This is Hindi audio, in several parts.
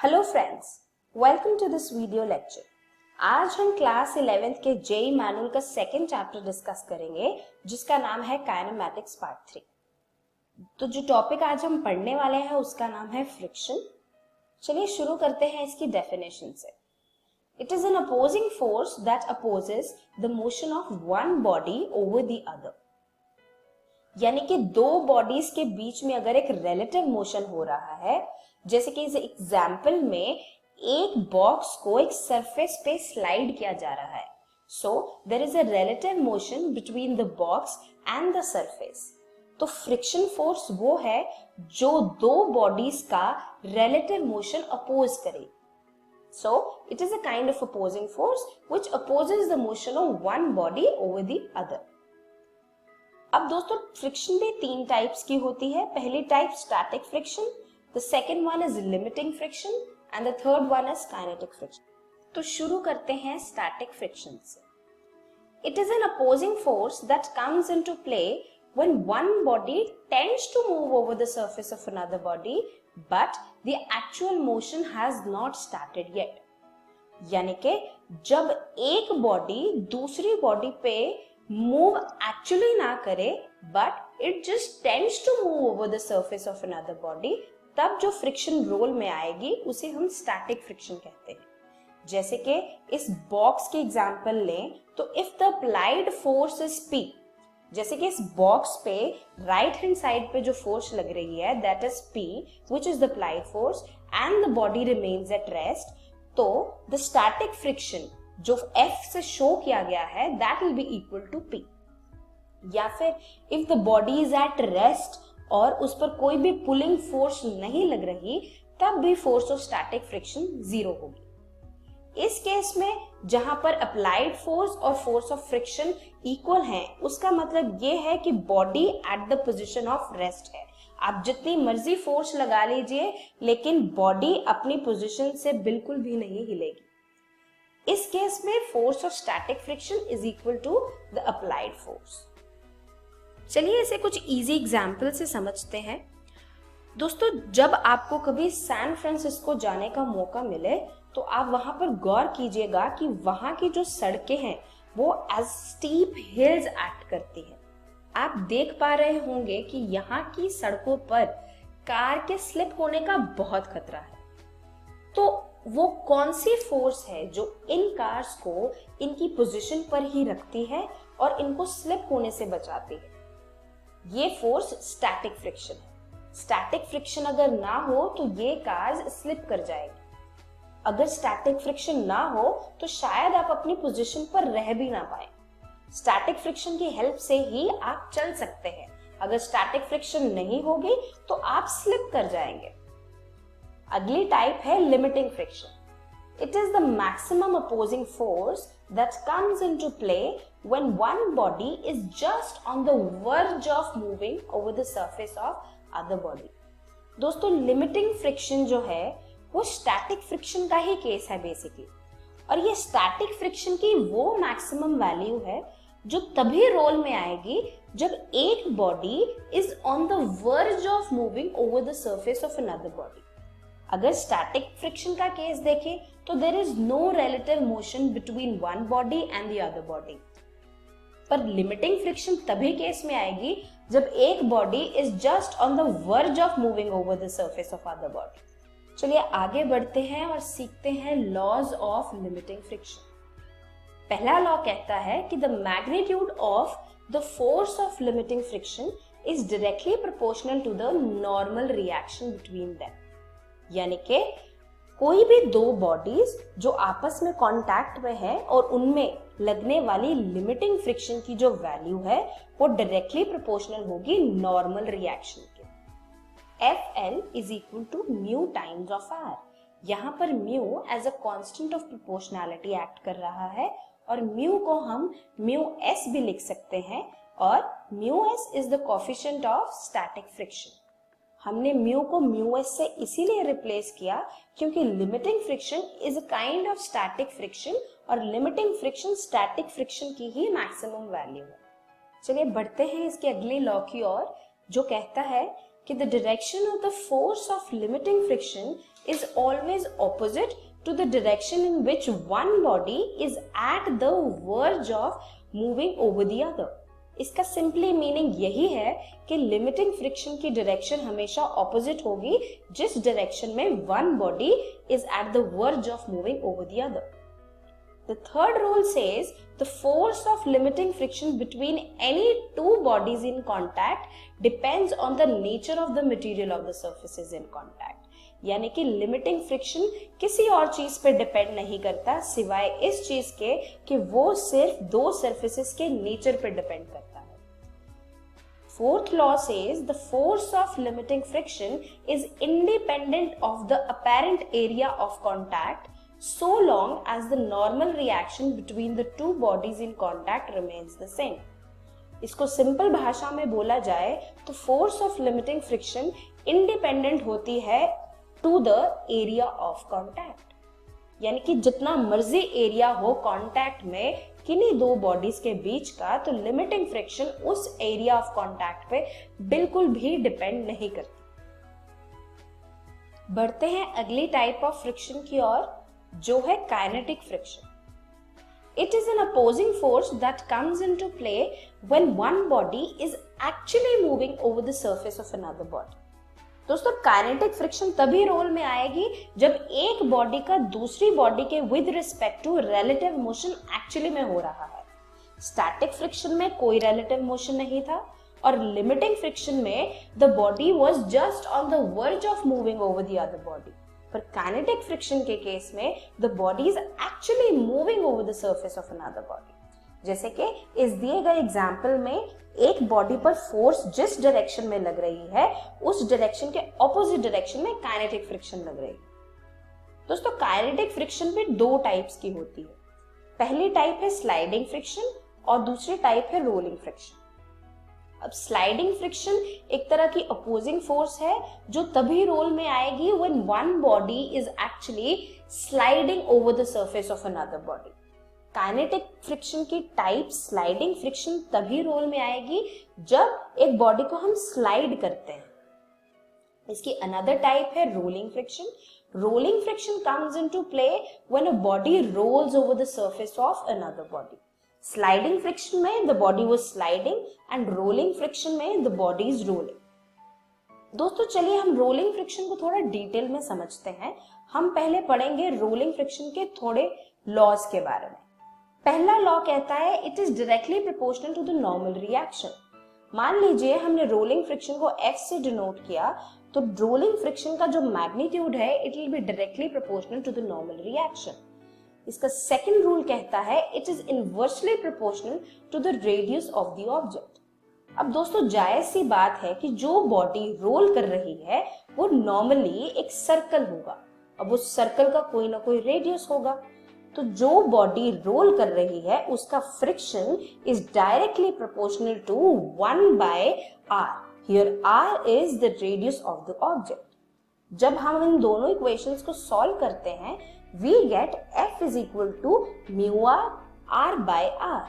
Hello friends, welcome to this video lecture. आज हम क्लास 11th के जेई मैनुअल का सेकंड चैप्टर डिस्कस करेंगे जिसका नाम है काइनेमैटिक्स पार्ट 3। तो जो टॉपिक आज हम पढ़ने वाले हैं उसका नाम है फ्रिक्शन। चलिए शुरू करते हैं इसकी डेफिनेशन से। It is an opposing force that opposes the motion of one body over the other. यानी कि दो बॉडीज के बीच में अगर एक रिलेटिव मोशन हो रहा है, जैसे कि इस एग्जाम्पल में एक बॉक्स को एक सरफेस पे स्लाइड किया जा रहा है, so there is a relative motion between the box and the surface. तो फ्रिक्शन फोर्स वो है जो दो बॉडीज का रिलेटिव मोशन अपोज करे। So it is a kind of opposing force which opposes the motion of one body over the other. अब दोस्तों फ्रिक्शन भी तीन टाइप्स की होती है। पहली type static friction, the second one is limiting friction and the third one is kinetic friction. तो शुरू करते हैं स्टैटिक फ्रिक्शन से। It is an opposing force that comes into play when one body tends to move over the surface of another body but the actual motion has not started yet. यानी कि जब एक बॉडी दूसरी बॉडी पे मूव एक्चुअली ना करे but it just tends to move over the surface of another body, तब जो फ्रिक्शन रोल में आएगी उसे हम स्टैटिक फ्रिक्शन कहते हैं। जैसे कि इस बॉक्स के एग्जांपल लें तो if the applied force is P, जैसे कि इस बॉक्स पे राइट हैंड साइड पे जो फोर्स लग रही है that is P which is the applied force and the body remains at rest, तो द स्टैटिक फ्रिक्शन जो F से शो किया गया है that will be equal to P। या फिर if the body is at rest और उस पर कोई भी पुलिंग फोर्स नहीं लग रही, तब भी force of static friction zero होगी। इस केस में जहां पर अप्लाइड फोर्स और फोर्स ऑफ फ्रिक्शन इक्वल हैं, उसका मतलब ये है कि body at the position of rest है। आप जितनी मर्जी फोर्स लगा लीजिए लेकिन बॉडी अपनी पोजीशन से बिल्कुल भी नहीं हिलेगी। इस केस में force of static friction is equal to the applied force. चलिए इसे कुछ इजी एग्जाम्पल से समझते हैं। दोस्तों जब आपको कभी सैन फ्रांसिस्को जाने का मौका मिले तो आप वहां पर गौर कीजिएगा कि वहां की जो सड़कें हैं वो एज स्टीप हिल्स एक्ट करती हैं। आप देख पा रहे होंगे कि यहाँ की सड़कों पर कार के स्लिप होने का बहुत खतरा है। तो वो कौन सी फोर्स है जो इन कार्स को इनकी पोजीशन पर ही रखती है और इनको स्लिप होने से बचाती है? ये फोर्स स्टैटिक फ्रिक्शन है। स्टैटिक फ्रिक्शन अगर ना हो तो ये कार्स स्लिप कर जाएगी। अगर स्टैटिक फ्रिक्शन ना हो तो शायद आप अपनी पोजीशन पर रह भी ना पाए। स्टैटिक फ्रिक्शन की हेल्प से ही आप चल सकते हैं। अगर स्टैटिक फ्रिक्शन नहीं होगी तो आप स्लिप कर जाएंगे। अगली टाइप है limiting friction. It is the maximum opposing force that comes into play when one body is just on the verge of moving over the surface of other body। दोस्तों लिमिटिंग फ्रिक्शन जो है वो स्टैटिक फ्रिक्शन का ही केस है बेसिकली, और ये स्टैटिक फ्रिक्शन की वो मैक्सिमम वैल्यू है जो तभी रोल में आएगी जब एक body is on the verge of moving over the surface of another body. अगर स्टैटिक फ्रिक्शन का केस देखें तो there is no relative motion between one body and the other body. पर लिमिटिंग फ्रिक्शन तभी केस में आएगी जब एक body is just on the verge of moving over the surface of other body. चलिए आगे बढ़ते हैं और सीखते हैं लॉज ऑफ लिमिटिंग फ्रिक्शन। पहला लॉ कहता है कि the magnitude of the force of limiting friction is directly proportional to the normal reaction between them. यानी कि कोई भी दो बॉडीज जो आपस में कांटेक्ट में है और उनमें लगने वाली लिमिटिंग फ्रिक्शन की जो वैल्यू है वो डायरेक्टली प्रोपोर्शनल होगी नॉर्मल रिएक्शन के। Fl is equal to mu times of R। यहाँ पर mu as a constant of proportionality act कर रहा है और म्यू को हम म्यू एस भी लिख सकते हैं, और mu S is the coefficient of static friction. हमने म्यू को म्यू एस से इसीलिए रिप्लेस किया क्योंकि limiting friction is a kind of static friction और लिमिटिंग फ्रिक्शन स्टैटिक फ्रिक्शन की ही मैक्सिमम वैल्यू है। चलिए बढ़ते हैं इसके अगले लॉ की ओर, जो कहता है कि the direction of the force of limiting friction is always opposite to the direction in which one body is at the verge of moving over the other. इसका सिंपली मीनिंग यही है कि लिमिटिंग फ्रिक्शन की डायरेक्शन हमेशा ऑपोजिट होगी जिस डायरेक्शन में one body is at the verge of moving over the other. The third rule says the force of limiting friction between any two bodies in contact depends on the nature of the material of the surfaces in contact। यानी कि लिमिटिंग फ्रिक्शन किसी और चीज पे डिपेंड नहीं करता सिवाय इस चीज के कि वो सिर्फ दो सरफेसेस के नेचर पे डिपेंड करता है। Fourth law says the force of limiting friction is independent of the apparent area of contact so long as the normal reaction between the two bodies in contact remains the same। इसको सिंपल भाषा में बोला जाए तो force of limiting friction independent होती है to the area of contact, यानी कि जितना मर्जी एरिया हो कॉन्टैक्ट में किन्हीं दो बॉडीज के बीच का, तो लिमिटिंग फ्रिक्शन उस एरिया ऑफ कॉन्टैक्ट पे बिल्कुल भी डिपेंड नहीं करती। बढ़ते हैं अगली टाइप ऑफ फ्रिक्शन की ओर, जो है kinetic friction. It is an opposing force that comes into play when one body is actually moving over the surface of another body। दोस्तों काइनेटिक फ्रिक्शन तभी रोल में आएगी जब एक बॉडी का दूसरी बॉडी के with respect to relative motion actually में हो रहा है। स्टैटिक फ्रिक्शन में कोई रिलेटिव मोशन नहीं था और लिमिटिंग फ्रिक्शन में the body was just on the verge of moving over the other body. पर काइनेटिक फ्रिक्शन के केस में the body is actually moving over the surface of another body. जैसे कि इस दिए गए एग्जांपल में एक बॉडी पर फोर्स जिस डायरेक्शन में लग रही है उस डायरेक्शन के ऑपोजिट डायरेक्शन में काइनेटिक फ्रिक्शन लग रही है। दोस्तों काइनेटिक फ्रिक्शन भी दो टाइप्स की होती है। पहली टाइप है स्लाइडिंग फ्रिक्शन और दूसरी टाइप है रोलिंग फ्रिक्शन। अब स्लाइडिंग फ्रिक्शन एक तरह की अपोजिंग फोर्स है जो तभी रोल में आएगी when one body is actually sliding over the surface of another body. Kinetic friction की टाइप स्लाइडिंग फ्रिक्शन तभी रोल में आएगी जब एक बॉडी को हम स्लाइड करते हैं। इसकी अनदर टाइप है rolling friction. Rolling friction comes into play when a body rolls over the surface of another body. Sliding friction में the body was sliding and rolling friction में द बॉडी इज रोलिंग। दोस्तों चलिए हम रोलिंग फ्रिक्शन को थोड़ा डिटेल में समझते हैं। हम पहले पढ़ेंगे रोलिंग फ्रिक्शन के थोड़े लॉज के बारे में। पहला लॉ कहता है it is directly proportional to the normal reaction. मान लीजिए हमने रोलिंग फ्रिक्शन को F से डिनोट किया तो रोलिंग फ्रिक्शन का जो मैग्नीट्यूड है it will be directly proportional to the normal reaction. इसका सेकंड रूल कहता है it is inversely proportional to the radius of the object. अब दोस्तों जायज सी बात है कि जो बॉडी रोल कर रही है वो नॉर्मली एक सर्कल होगा। अब उस सर्कल का कोई ना कोई रेडियस होगा, तो जो बॉडी रोल कर रही है उसका friction is directly proportional to 1/r। Here r is the radius of the object. जब हम इन दोनों इक्वेशंस को सॉल्व करते हैं we get F is equal to mu r by r।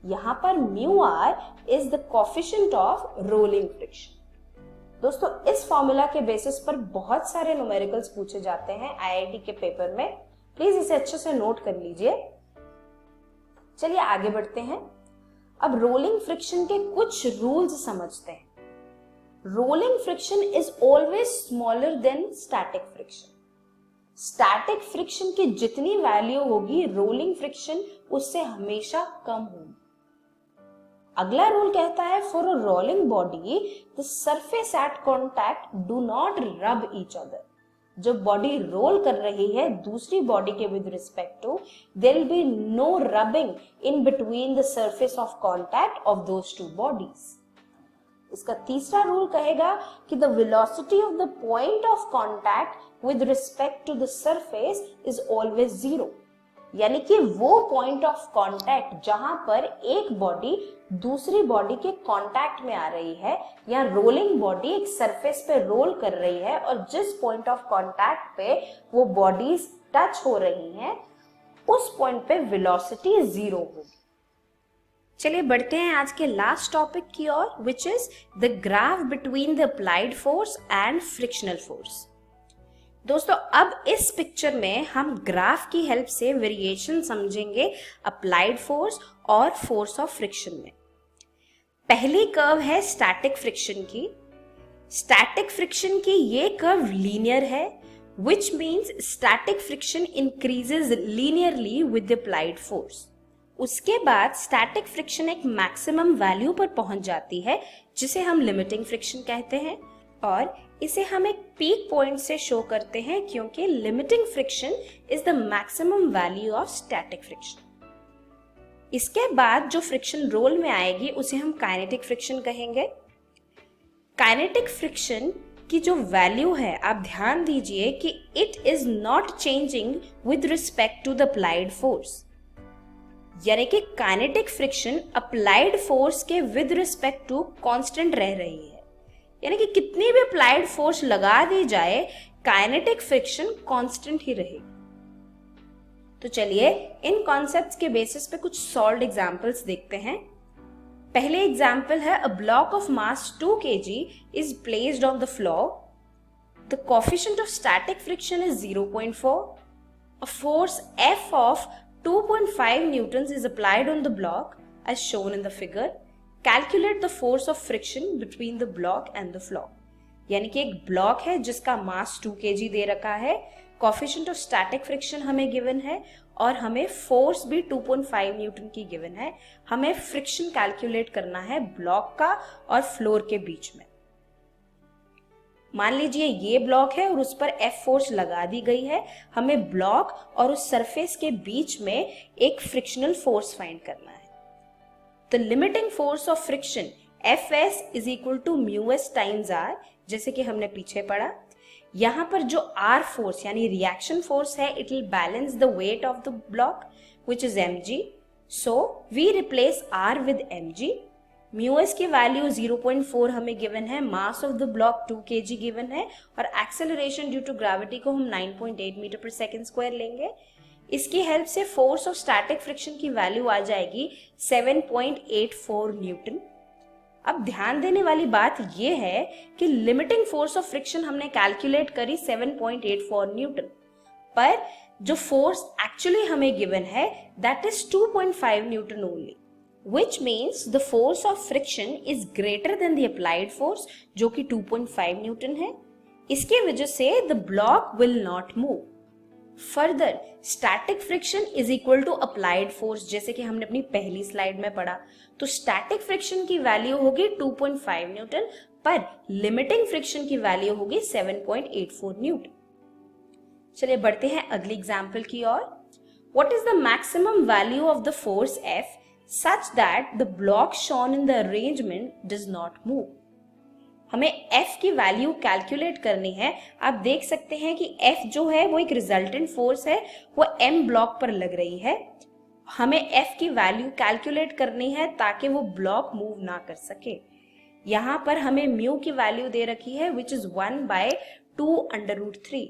यहाँ पर mu r is the coefficient of rolling friction। दोस्तों इस फॉर्मूला के बेसिस पर बहुत सारे न्यूमेरिकल्स पूछे जाते हैं IIT के पेपर में, प्लीज इसे अच्छे से नोट कर लीजिए। चलिए आगे बढ़ते हैं। अब रोलिंग फ्रिक्शन के कुछ रूल्स समझते हैं। Rolling friction is always smaller than static friction. Static friction की जितनी वैल्यू होगी रोलिंग फ्रिक्शन उससे हमेशा कम होगी। अगला रूल कहता है for a rolling body the surface at contact do not rub each other. जब बॉडी रोल कर रही है दूसरी बॉडी के with respect to there will be no rubbing in between the surface of contact of those two bodies. इसका तीसरा रूल कहेगा कि the velocity of the point of contact with respect to the surface is always zero. यानी कि वो पॉइंट ऑफ कॉन्टैक्ट जहां पर एक बॉडी दूसरी बॉडी के कॉन्टैक्ट में आ रही है या रोलिंग बॉडी एक सरफेस पे रोल कर रही है और जिस पॉइंट ऑफ कॉन्टैक्ट पे वो बॉडीज टच हो रही हैं उस पॉइंट पे वेलोसिटी जीरो होगी। चलिए बढ़ते हैं आज के लास्ट टॉपिक की ओर, which is the graph between the applied force and frictional force. दोस्तों अब इस पिक्चर में हम ग्राफ की हेल्प से वेरिएशन समझेंगे अप्लाइड फोर्स और फोर्स ऑफ फ्रिक्शन में। पहली कर्व है स्टैटिक फ्रिक्शन की। स्टैटिक फ्रिक्शन की ये कर्व लीनियर है, which means static friction increases linearly with the applied force। उसके बाद स्टैटिक फ्रिक्शन एक मैक्सिमम वैल्यू पर पहुंच जाती है जिसे हम लिमिटिंग फ्रिक्शन कहते हैं, और इसे हम एक पीक पॉइंट से शो करते हैं क्योंकि limiting friction is the maximum value of static friction. इसके बाद जो फ्रिक्शन रोल में आएगी उसे हम काइनेटिक फ्रिक्शन कहेंगे। काइनेटिक फ्रिक्शन की जो वैल्यू है, आप ध्यान दीजिए कि it is not changing with respect to the applied force, यानी कि काइनेटिक फ्रिक्शन अप्लाइड फोर्स के विद रिस्पेक्ट टू कांस्टेंट रह रही है, यानी कि कितनी भी अप्लाइड फोर्स लगा दी जाए काइनेटिक फ्रिक्शन कांस्टेंट ही रहेगी। तो चलिए इन कॉन्सेप्ट्स के बेसिस पे कुछ सॉल्व्ड एग्जांपल्स देखते हैं। पहले एग्जाम्पल है, a block of mass 2 kg is placed on the floor. The coefficient of static friction is 0.4. A force F of 2.5 newtons is applied on the block as shown in the figure. Calculate the force of friction between the block and the floor. यानी कि एक ब्लॉक है जिसका मास 2 kg दे रखा है, कोफिशिएंट ऑफ स्टैटिक फ्रिक्शन हमें गिवन है और हमें फोर्स भी 2.5 न्यूटन की गिवन है। हमें फ्रिक्शन कैलकुलेट करना है ब्लॉक का और फ्लोर के बीच में। मान लीजिए ये ब्लॉक है और उस पर F फोर्स लगा दी गई है। हमें ब्लॉक और उस सरफेस के बीच में एक फ्रिक्शनल फोर्स फाइंड करना है। The limiting force of friction Fs is equal to μs times r, जैसे कि हमने पीछे पढ़ा। यहाँ पर जो R फोर्स यानी रिएक्शन फोर्स है, it will balance the weight of the block which is mg। So we replace R with mg। μs की वैल्यू 0.4 हमें गिवन है, mass of the block 2 kg given है और एक्सेलरेशन ड्यू टू ग्रेविटी को हम 9.8 मीटर पर सेकेंड स्क्वायर लेंगे। इसकी हेल्प से फोर्स ऑफ स्टैटिक फ्रिक्शन की वैल्यू आ जाएगी 7.84 न्यूटन। अब ध्यान देने वाली बात यह है कि लिमिटिंग फोर्स ऑफ फ्रिक्शन हमने कैलकुलेट करी 7.84 न्यूटन, पर जो फोर्स एक्चुअली हमें गिवन है that is 2.5 Newton only, which means the force of friction is greater than the applied force जो कि 2.5 न्यूटन है। इसके वजह से the block will not move। Further static friction is equal to applied force, जैसे कि हमने अपनी पहली स्लाइड में पढ़ा। तो स्टैटिक फ्रिक्शन की वैल्यू होगी 2.5 न्यूटन, पर लिमिटिंग फ्रिक्शन की वैल्यू होगी 7.84 न्यूटन। चलिए बढ़ते हैं अगली एग्जांपल की ओर। What is the maximum value of the force F such that the block shown in the arrangement does not move। हमें F की वैल्यू कैलकुलेट करनी है। आप देख सकते हैं कि F जो है वो एक रिजल्टेंट फोर्स है, वो M ब्लॉक पर लग रही है। हमें F की वैल्यू कैलकुलेट करनी है ताकि वो ब्लॉक मूव ना कर सके। यहाँ पर हमें म्यू की वैल्यू दे रखी है विच इज 1/2√3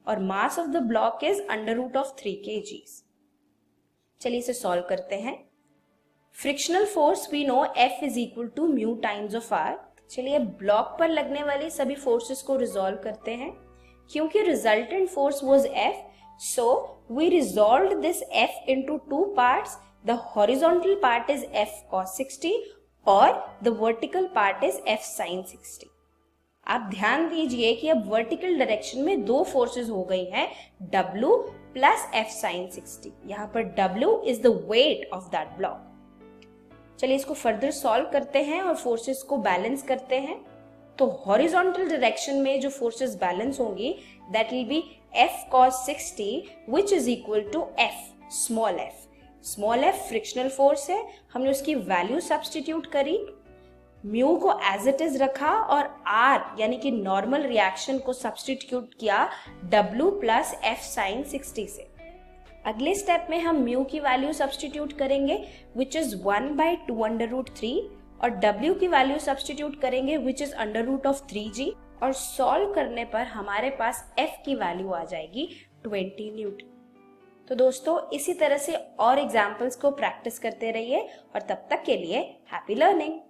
और mass of the block is √3 kg। चलिए इसे सॉल्व करते हैं। Frictional force we know F is equal to mu times of R। चलिए ब्लॉक पर लगने वाली सभी फोर्सेस को रिजॉल्व करते हैं। क्योंकि resultant force was F, so we resolved this F into 2 parts. The horizontal part is F cos 60 और the vertical part is F sin 60। आप ध्यान दीजिए कि अब वर्टिकल डायरेक्शन में 2 फोर्सेस हो गई हैं, W प्लस F sin 60। यहाँ पर W is the weight of that block. चलिए इसको फर्दर सॉल्व करते हैं और फोर्सेस को बैलेंस करते हैं। तो हॉरिजॉन्टल डायरेक्शन में जो फोर्सेस बैलेंस होंगी that will be F cos 60 which is equal to F small f। Small f frictional force है, हमने उसकी वैल्यू सब्स्टिट्यूट करी, म्यू को एज इट इज रखा और R यानी कि नॉर्मल रिएक्शन को सब्स्टिट्यूट किया W प्लस F sin 60 से। अगले स्टेप में हम म्यू की वैल्यू सब्स्टिट्यूट करेंगे विच इज 1/2√3 और W की वैल्यू सब्स्टिट्यूट करेंगे विच इज √3g और सॉल्व करने पर हमारे पास F की वैल्यू आ जाएगी 20 न्यूटन। तो दोस्तों इसी तरह से और एग्जाम्पल्स को प्रैक्टिस करते रहिए और तब तक के लिए हैप्पी लर्निंग।